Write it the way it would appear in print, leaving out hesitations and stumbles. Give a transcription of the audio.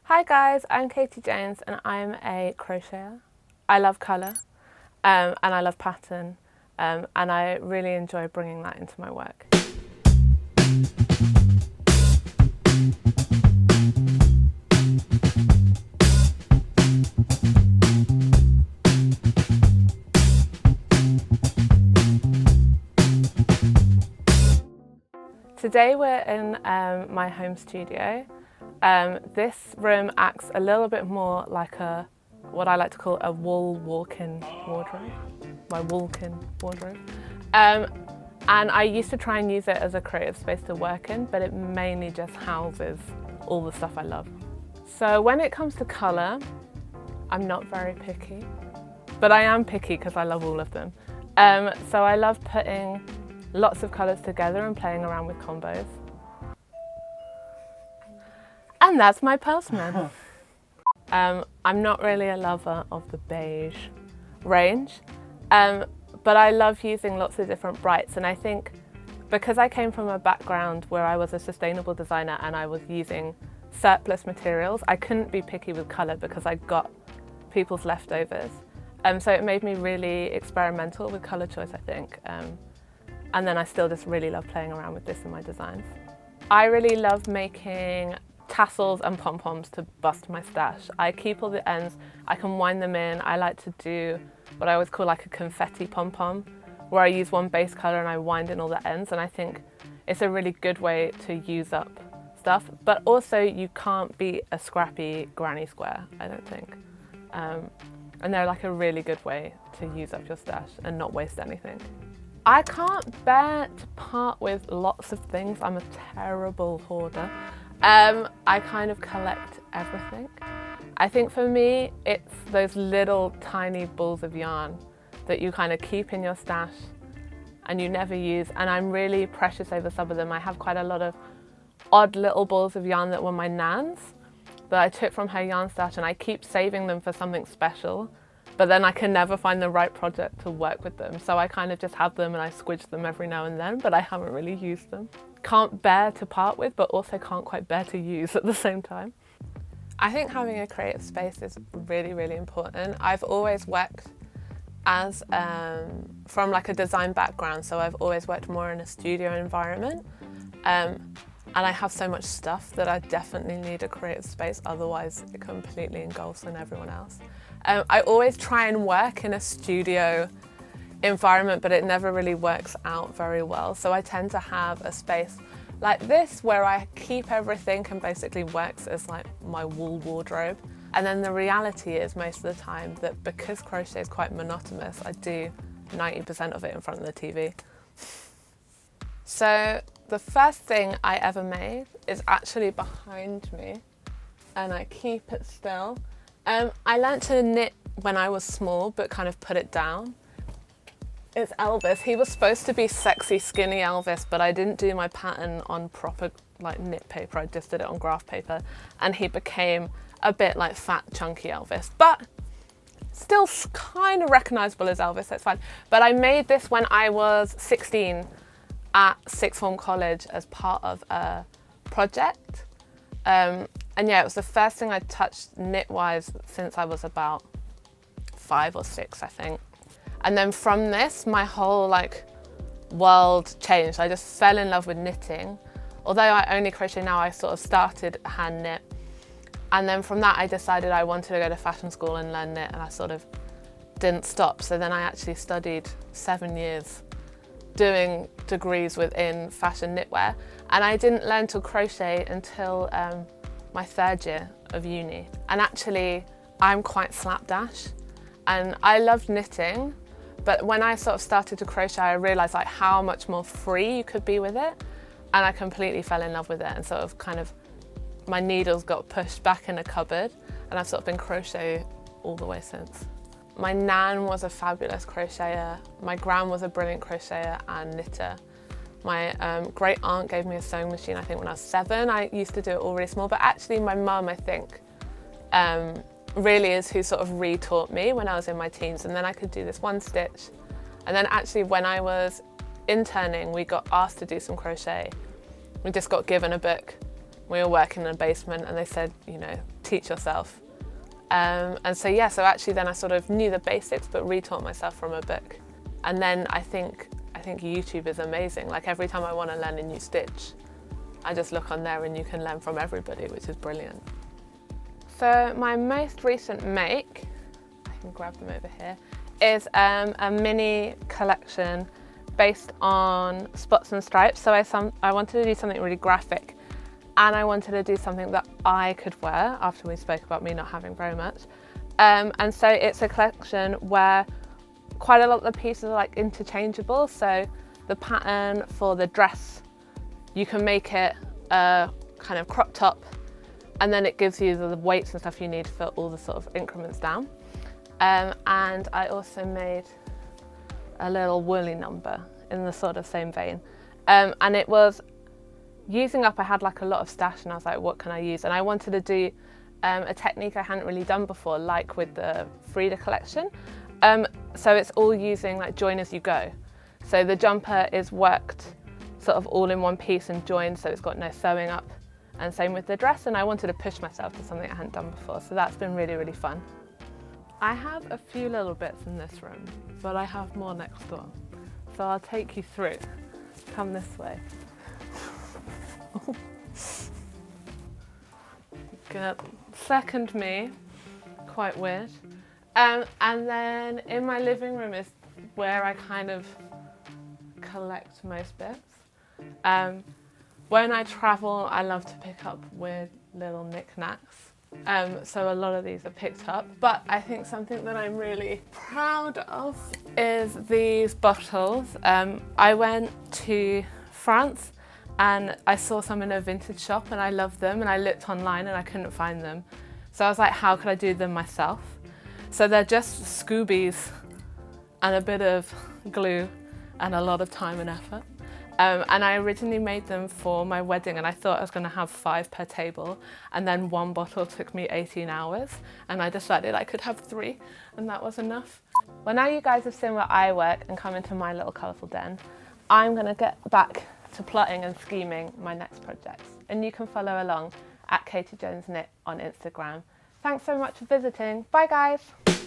Hi guys, I'm Katie James and I'm a crocheter. I love colour and I love pattern and I really enjoy bringing that into my work. Today we're in my home studio. This room acts a little bit more like what I like to call a wall walk-in wardrobe, my walk-in wardrobe. And I used to try and use it as a creative space to work in, but it mainly just houses all the stuff I love. So when it comes to colour, I'm not very picky, but I am picky because I love all of them. So I love putting lots of colours together and playing around with combos. And that's my postman. I'm not really a lover of the beige range, but I love using lots of different brights, and I think because I came from a background where I was a sustainable designer and I was using surplus materials, I couldn't be picky with colour because I got people's leftovers. So it made me really experimental with colour choice, I think. And then I still just really love playing around with this in my designs. I really love making tassels and pom-poms to bust my stash. I keep all the ends, I can wind them in. I like to do what I always call like a confetti pom-pom, where I use one base colour and I wind in all the ends, and I think it's a really good way to use up stuff, but also you can't beat a scrappy granny square, I don't think. And they're like a really good way to use up your stash and not waste anything. I can't bear to part with lots of things. I'm a terrible hoarder. I kind of collect everything. I think for me, it's those little tiny balls of yarn that you kind of keep in your stash and you never use. And I'm really precious over some of them. I have quite a lot of odd little balls of yarn that were my nan's that I took from her yarn stash, and I keep saving them for something special. But then I can never find the right project to work with them. So I kind of just have them and I squidge them every now and then, but I haven't really used them. Can't bear to part with, but also can't quite bear to use at the same time. I think having a creative space is really, really important. I've always worked as, from like a design background, so I've always worked more in a studio environment. And I have so much stuff that I definitely need a creative space, otherwise it completely engulfs in everyone else. I always try and work in a studio environment, but it never really works out very well. So I tend to have a space like this where I keep everything and basically works as like my wool wardrobe. And then the reality is most of the time that because crochet is quite monotonous, I do 90% of it in front of the TV. So the first thing I ever made is actually behind me, and I keep it still. I learnt to knit when I was small, but kind of put it down. It's Elvis. He was supposed to be sexy, skinny Elvis, but I didn't do my pattern on proper like knit paper. I just did it on graph paper, and he became a bit like fat, chunky Elvis, but still kind of recognizable as Elvis, that's fine. But I made this when I was 16 at sixth form college as part of a project. And yeah, it was the first thing I touched knit-wise since I was about 5 or 6, I think. And then from this, my whole like world changed. I just fell in love with knitting. Although I only crochet now, I sort of started hand knit. And then from that, I decided I wanted to go to fashion school and learn knit, and I sort of didn't stop. So then I actually studied 7 years doing degrees within fashion knitwear. And I didn't learn to crochet until my 3rd year of uni. And actually, I'm quite slapdash. And I loved knitting, but when I sort of started to crochet, I realized like how much more free you could be with it. And I completely fell in love with it, and sort of kind of my needles got pushed back in a cupboard, and I've sort of been crochet all the way since. My nan was a fabulous crocheter. My gran was a brilliant crocheter and knitter. My great aunt gave me a sewing machine, I think when I was 7. I used to do it all really small, but actually my mum, I think, really is who sort of re-taught me when I was in my teens, and then I could do this one stitch. And then actually when I was interning, we got asked to do some crochet. We just got given a book. We were working in a basement and they said, you know, teach yourself. And so yeah, so actually then I sort of knew the basics but retaught myself from a book. And then I think YouTube is amazing. Like every time I want to learn a new stitch, I just look on there and you can learn from everybody, which is brilliant. So my most recent make, I can grab them over here, is a mini collection based on spots and stripes. So I wanted to do something really graphic, and I wanted to do something that I could wear after we spoke about me not having very much. And so it's a collection where quite a lot of the pieces are like interchangeable. So the pattern for the dress, you can make it a kind of crop top, and then it gives you the weights and stuff you need for all the sort of increments down. And I also made a little woolly number in the sort of same vein. And it was using up, I had like a lot of stash and I was like, what can I use? And I wanted to do a technique I hadn't really done before, like with the Frida collection. So it's all using like join as you go. So the jumper is worked sort of all in one piece and joined, so it's got no sewing up. And same with the dress, and I wanted to push myself to something I hadn't done before, so that's been really, really fun. I have a few little bits in this room, but I have more next door. So I'll take you through. Come this way. Good. Second me, quite weird. And then in my living room is where I kind of collect most bits. When I travel, I love to pick up weird little knickknacks. So a lot of these are picked up, but I think something that I'm really proud of is these bottles. I went to France and I saw some in a vintage shop and I loved them, and I looked online and I couldn't find them. So I was like, how could I do them myself? So they're just Scoobies and a bit of glue and a lot of time and effort. And I originally made them for my wedding, and I thought I was going to have 5 per table, and then one bottle took me 18 hours, and I decided I could have 3, and that was enough. Well, now you guys have seen where I work and come into my little colourful den, I'm going to get back to plotting and scheming my next projects, and you can follow along at Katie Jones Knit on Instagram. Thanks so much for visiting. Bye guys.